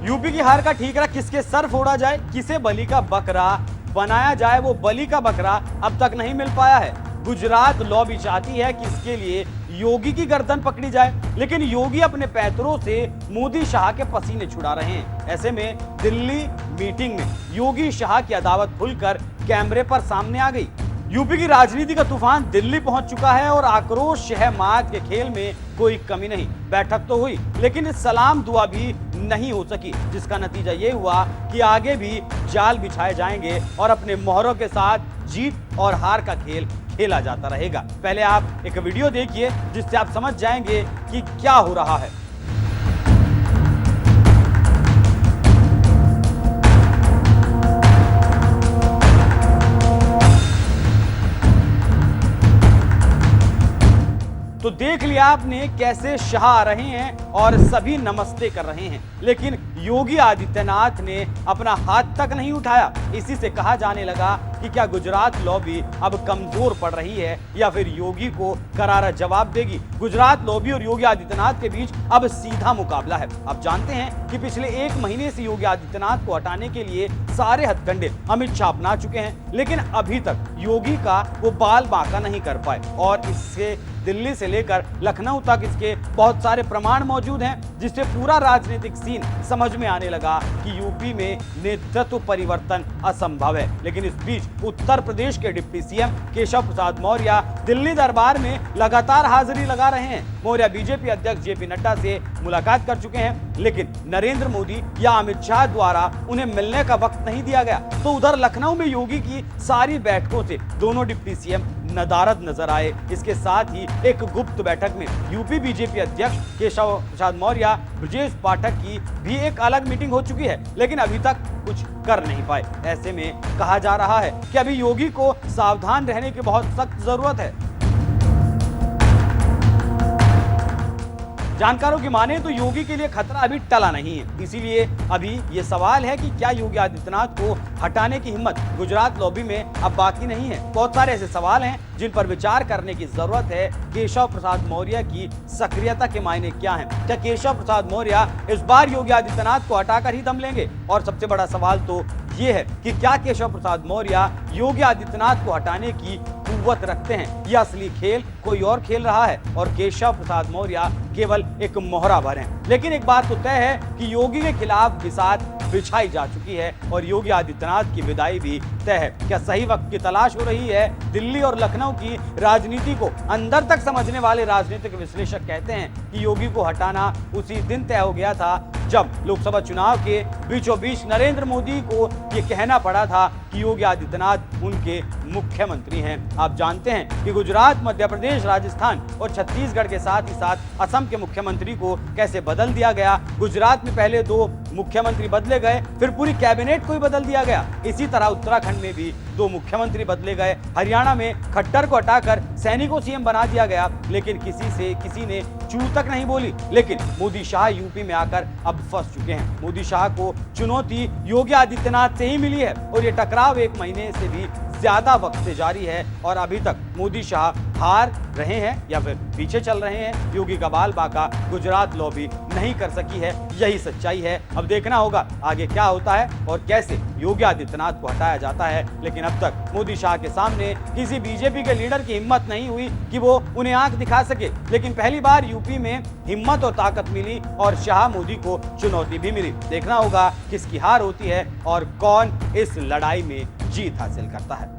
UP की हार का ठीकरा किसके सर फोड़ा जाए, किसे बलि का बकरा बनाया जाए, वो बलि का बकरा अब तक नहीं मिल पाया है। गुजरात लॉबी चाहती है कि इसके लिए योगी की गर्दन पकड़ी जाए, लेकिन योगी अपने पैतरों से मोदी शाह के पसीने छुड़ा रहे हैं। ऐसे में दिल्ली मीटिंग में योगी शाह की अदावत खुलकर कैमरे पर सामने आ गई। यूपी की राजनीति का तूफान दिल्ली पहुंच चुका है और आक्रोश शहमाद के खेल में कोई कमी नहीं। बैठक तो हुई, लेकिन सलाम दुआ भी नहीं हो सकी, जिसका नतीजा ये हुआ कि आगे भी जाल बिछाए जाएंगे और अपने मोहरों के साथ जीत और हार का खेल खेला जाता रहेगा। पहले आप एक वीडियो देखिए जिससे आप समझ जाएंगे कि क्या हो रहा है। तो देख लिया आपने कैसे शाह आ रहे हैं और सभी नमस्ते कर रहे हैं, लेकिन योगी आदित्यनाथ ने अपना हाथ तक नहीं उठाया। इसी से कहा जाने लगा कि क्या गुजरात लॉबी अब कमजोर पड़ रही है या फिर योगी को करारा जवाब देगी। गुजरात लॉबी और योगी आदित्यनाथ के बीच अब सीधा मुकाबला है। आप जानते हैं कि पिछले एक महीने से योगी आदित्यनाथ को हटाने के लिए सारे हथकंडे अमित शाह अपना चुके हैं, लेकिन अभी तक योगी का वो बाल बांका नहीं कर पाए और इससे दिल्ली से लेकर लखनऊ तक इसके बहुत सारे प्रमाण मौजूद हैं, जिससे पूरा राजनीतिक सीन समझ में आने लगा कि यूपी में नेतृत्व परिवर्तन असंभव है। लेकिन इस बीच उत्तर प्रदेश के डिप्टी सीएम केशव प्रसाद मौर्य दिल्ली दरबार में लगातार हाजिरी लगा रहे हैं। मौर्य बीजेपी अध्यक्ष जेपी नड्डा से मुलाकात कर चुके हैं, लेकिन नरेंद्र मोदी या अमित शाह द्वारा उन्हें मिलने का वक्त नहीं दिया गया। तो उधर लखनऊ में योगी की सारी बैठकों से दोनों डिप्टी सीएम नदारद नजर आए। इसके साथ ही एक गुप्त बैठक में यूपी बीजेपी अध्यक्ष केशव प्रसाद मौर्य ब्रजेश पाठक की भी एक अलग मीटिंग हो चुकी है, लेकिन अभी तक कुछ कर नहीं पाए। ऐसे में कहा जा रहा है कि अभी योगी को सावधान रहने की बहुत सख्त जरूरत है। जानकारों की माने तो योगी के लिए खतरा अभी टला नहीं है। इसीलिए अभी ये सवाल है कि क्या योगी आदित्यनाथ को हटाने की हिम्मत गुजरात लॉबी में अब बाकी नहीं है। बहुत सारे ऐसे सवाल हैं जिन पर विचार करने की जरूरत है। केशव प्रसाद मौर्य की सक्रियता के मायने क्या हैं? क्या केशव प्रसाद मौर्य इस बार योगी आदित्यनाथ को हटाकर ही दम लेंगे? और सबसे बड़ा सवाल तो ये है कि क्या केशव प्रसाद मौर्य योगी आदित्यनाथ को हटाने की कुव्वत रखते हैं या असली खेल कोई और खेल रहा है और केशव प्रसाद मौर्य केवल एक मोहरा भर हैं। लेकिन एक बात तो तय है कि योगी के खिलाफ बिसात बिछाई जा चुकी है और योगी आदित्यनाथ की विदाई भी तय है। क्या सही वक्त की तलाश हो रही है? दिल्ली और लखनऊ की राजनीति को अंदर तक समझने वाले राजनीतिक विश्लेषक कहते हैं कि योगी को हटाना उसी दिन तय हो गया था जब लोकसभा चुनाव के बीचों बीच नरेंद्र मोदी को यह कहना पड़ा था कि योगी आदित्यनाथ उनके मुख्यमंत्री हैं। आप जानते हैं कि गुजरात, मध्य प्रदेश, राजस्थान और छत्तीसगढ़ के साथ ही साथ असम के मुख्यमंत्री को कैसे बदल दिया गया। गुजरात में पहले 2 मुख्यमंत्री बदले गए, फिर पूरी कैबिनेट को ही बदल दिया गया। इसी तरह उत्तराखंड में भी 2 मुख्यमंत्री बदले गए। हरियाणा में खट्टर को हटाकर सैनी को सीएम बना दिया गया, लेकिन किसी ने चू तक नहीं बोली। लेकिन मोदी शाह यूपी में आकर अब फंस चुके हैं। मोदी शाह को चुनौती योगी आदित्यनाथ से ही मिली है और ये टकराव 1 महीने से भी ज्यादा वक्त से जारी है और अभी तक मोदी शाह हार रहे हैं या फिर पीछे चल रहे हैं। योगी का बाल बाका गुजरात लॉबी नहीं कर सकी है, यही सच्चाई है। अब देखना होगा आगे क्या होता है और कैसे योगी आदित्यनाथ को हटाया जाता है। लेकिन अब तक मोदी शाह के सामने किसी बीजेपी के लीडर की हिम्मत नहीं हुई कि वो उन्हें आंख दिखा सके। लेकिन पहली बार यूपी में हिम्मत और ताकत मिली और शाह मोदी को चुनौती भी मिली। देखना होगा किसकी हार होती है और कौन इस लड़ाई में जीत हासिल करता है।